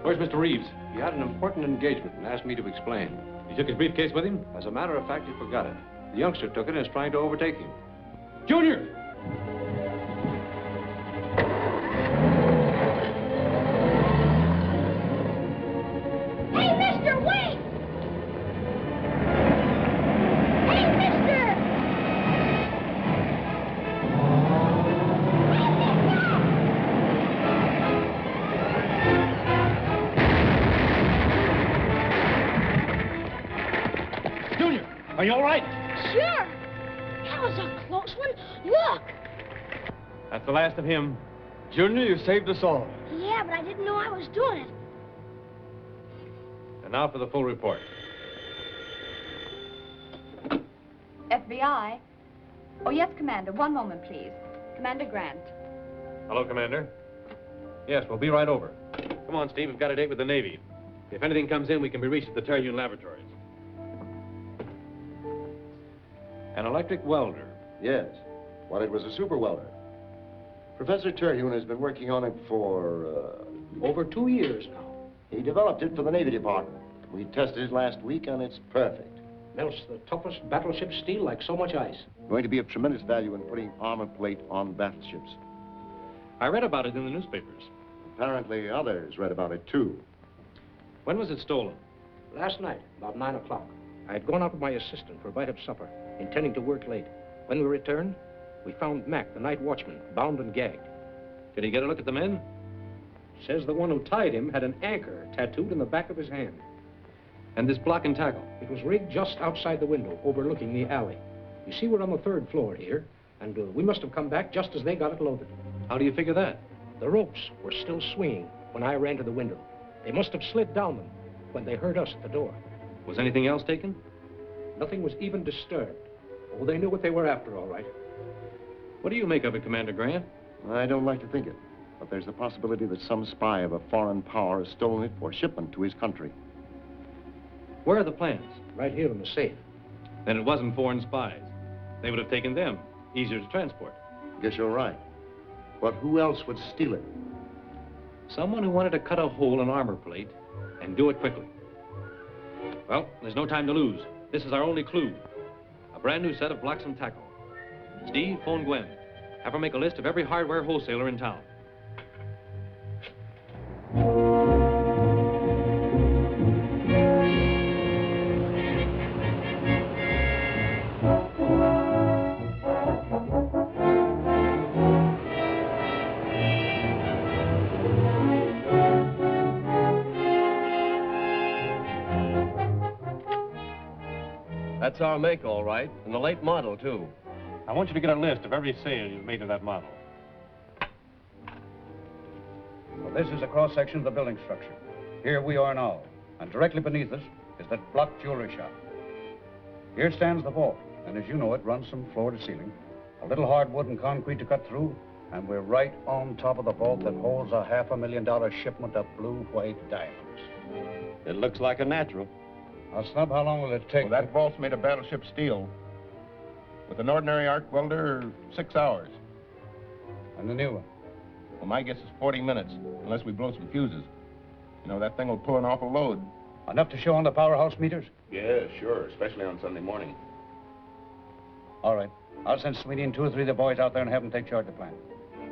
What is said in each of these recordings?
Where's Mr. Reeves? He had an important engagement and asked me to explain. He took his briefcase with him? As a matter of fact, he forgot it. The youngster took it and is trying to overtake him. Junior! Hey, mister, wait! Hey, mister! Junior, are you all right? Sure. That was a close one. Look. That's the last of him. Junior, you saved us all. Yeah, but I didn't know I was doing it. And now for the full report. FBI? Oh, yes, Commander. One moment, please. Commander Grant. Hello, Commander. Yes, we'll be right over. Come on, Steve. We've got a date with the Navy. If anything comes in, we can be reached at the Terhune Laboratories. An electric welder. Yes. Well, it was a super welder. Professor Terhune has been working on it for, Over 2 years now. he developed it for the Navy Department. We tested it last week, and it's perfect. Melts the toughest battleship steel like so much ice. Going to be of tremendous value in putting armor plate on battleships. I read about it in the newspapers. Apparently, others read about it, too. When was it stolen? Last night, about 9 o'clock, I had gone out with my assistant for a bite of supper, intending to work late. When we returned, we found Mac, the night watchman, bound and gagged. Did he get a look at the men? Says the one who tied him had an anchor tattooed in the back of his hand. And this block and tackle? It was rigged just outside the window, overlooking the alley. You see, we're on the 3rd floor here, and we must have come back just as they got it loaded. How do you figure that? The ropes were still swinging when I ran to the window. They must have slid down them when they heard us at the door. Was anything else taken? Nothing was even disturbed. Oh, they knew what they were after, all right. What do you make of it, Commander Grant? I don't like to think it, but there's the possibility that some spy of a foreign power has stolen it for shipment to his country. Where are the plans? Right here in the safe. Then it wasn't foreign spies. They would have taken them. Easier to transport. Guess you're right. But who else would steal it? Someone who wanted to cut a hole in armor plate and do it quickly. Well, there's no time to lose. This is our only clue. A brand new set of blocks and tackle. Steve, phone Gwen. Have her make a list of every hardware wholesaler in town. That's our make, all right, and the late model, too. I want you to get a list of every sale you've made of that model. Well, this is a cross-section of the building structure. Here we are now, and directly beneath us is that block jewelry shop. Here stands the vault, and as you know, it runs from floor to ceiling. A little hardwood and concrete to cut through, and we're right on top of the vault that holds a $500,000 shipment of blue-white diamonds. It looks like a natural. Now, Snub, how long will it take? Well, that vault's made of battleship steel. With an ordinary arc welder, 6 hours. And the new one? Well, my guess is 40 minutes, unless we blow some fuses. You know, that thing will pull an awful load. Enough to show on the powerhouse meters? Yeah, sure, especially on Sunday morning. All right. I'll send Sweeney and 2 or 3 of the boys out there and have them take charge of the plant.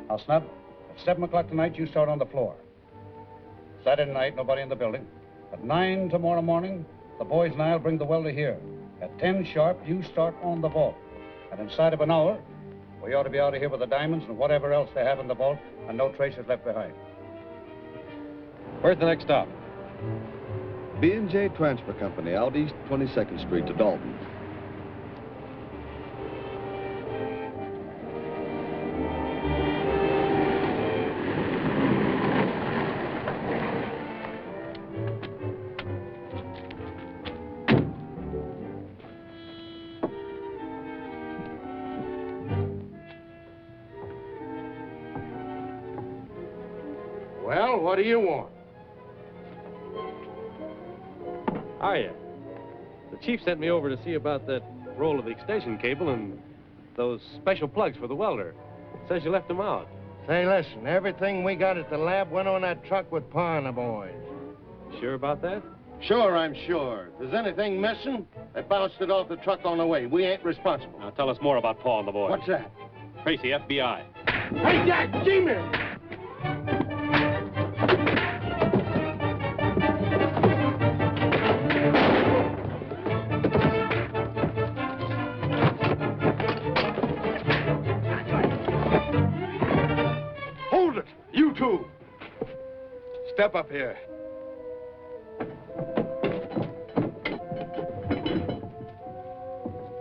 Now, Snub, at 7 o'clock tonight, you start on the floor. Saturday night, nobody in the building. At 9 tomorrow morning, the boys and I'll bring the welder here. At 10 sharp, you start on the vault. And inside of an hour, we ought to be out of here with the diamonds and whatever else they have in the vault, and no traces left behind. Where's the next stop? B&J Transfer Company, out east 22nd Street to Dalton. Well, what do you want? Hiya. The chief sent me over to see about that roll of the extension cable and those special plugs for the welder. Says you left them out. Say, listen, everything we got at the lab went on that truck with Pa and the boys. Sure about that? Sure, I'm sure. If there's anything missing, they bounced it off the truck on the way. We ain't responsible. Now tell us more about Paul and the boys. What's that? TRACY, FBI. Hey, Jack, Jimmy! Hold it, you two. Step up here.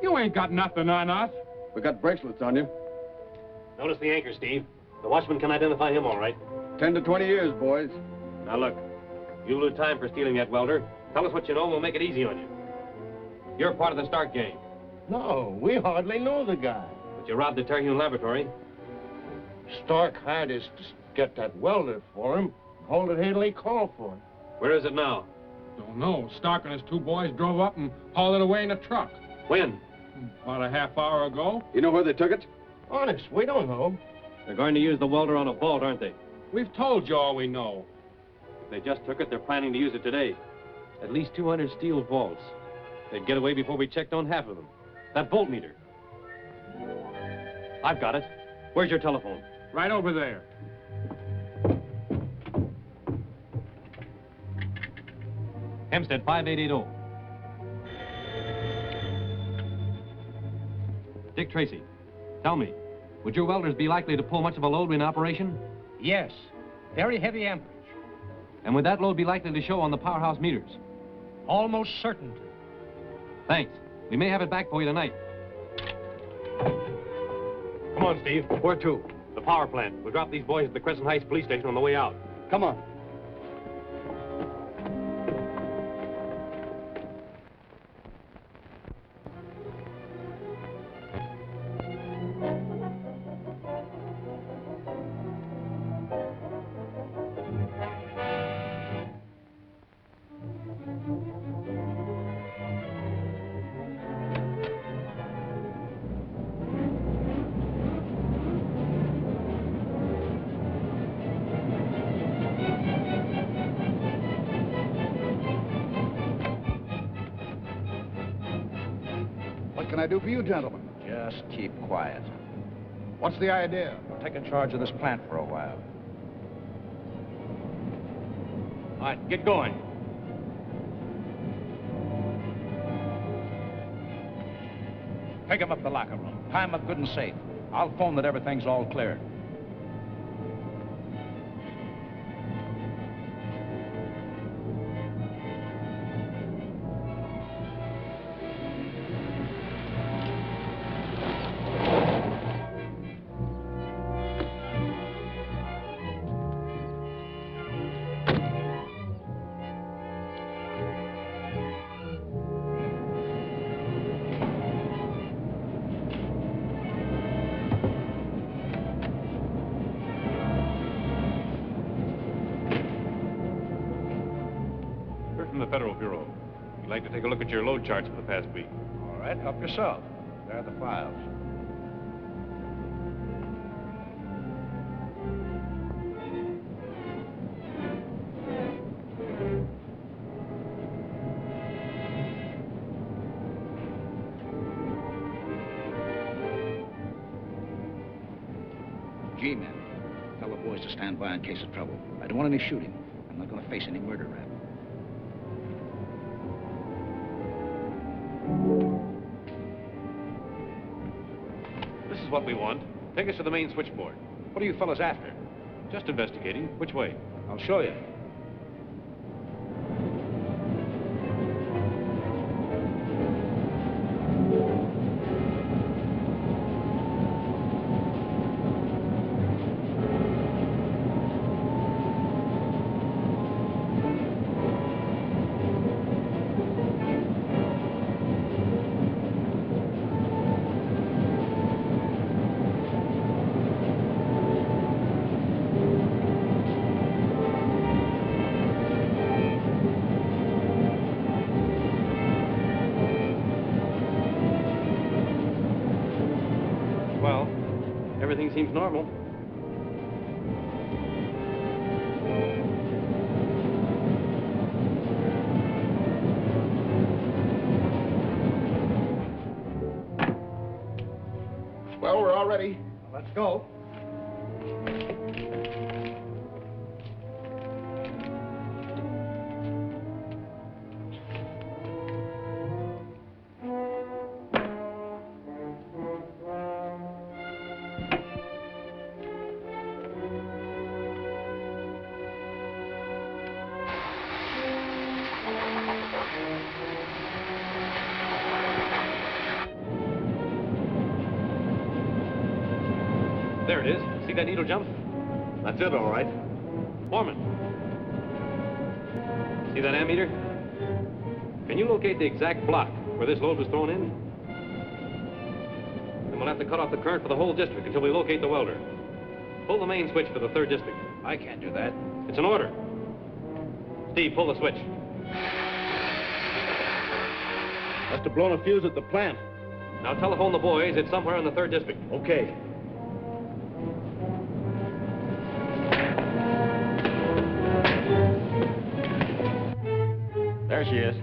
You ain't got nothing on us. We got bracelets on you. Notice the anchor, Steve. The watchman can identify him all right. 10 to 20 years, boys. Now look, you lose time for stealing that welder. Tell us what you know and we'll make it easy on you. You're part of the Stark gang, No, we hardly know the guy. but you robbed the Terhune laboratory. Stark hired us to get that welder for him. Hold it here, he called for it. Where is it now? Don't know. Stark and his 2 boys drove up and hauled it away in a truck. When? About a half hour ago. You know where they took it? Honest, we don't know. They're going to use the welder on a vault, aren't they? We've told you all we know. If they just took it, they're planning to use it today. At least 200 steel vaults. They'd get away before we checked on half of them. That voltmeter. I've got it. Where's your telephone? Right over there. Hempstead 5880. Dick Tracy, tell me, would your welders be likely to pull much of a load in operation? Yes. Very heavy amperage. And would that load be likely to show on the powerhouse meters? Almost certain to. Thanks. We may have it back for you tonight. Come on, Steve. Where to? The power plant. We'll drop these boys at the Crescent Heights police station on the way out. Come on. What can I do for you, gentlemen? Just keep quiet. What's the idea? We're taking charge of this plant for a while. All right, get going. Take him up to the locker room. Tie him up good and safe. I'll phone that everything's all cleared. from the Federal Bureau. We'd like to take a look at your load charts for the past week. All right, help yourself. There are the files. G-men. Tell the boys to stand by in case of trouble. I don't want any shooting. I'm not going to face any murder rap. This is what we want. Take us to the main switchboard. What are you fellas after? Just investigating. Which way? I'll show you. Well, everything seems normal. Well, we're all ready. Let's go. There it is. See that needle jump? That's it, all right. Foreman. See that ammeter? Can you locate the exact block where this load was thrown in? Then we'll have to cut off the current for the whole district until we locate the welder. Pull the main switch for the 3rd district. I can't do that. It's an order. Steve, pull the switch. Must have blown a fuse at the plant. Now telephone the boys. It's somewhere in the 3rd district. Okay. There she is.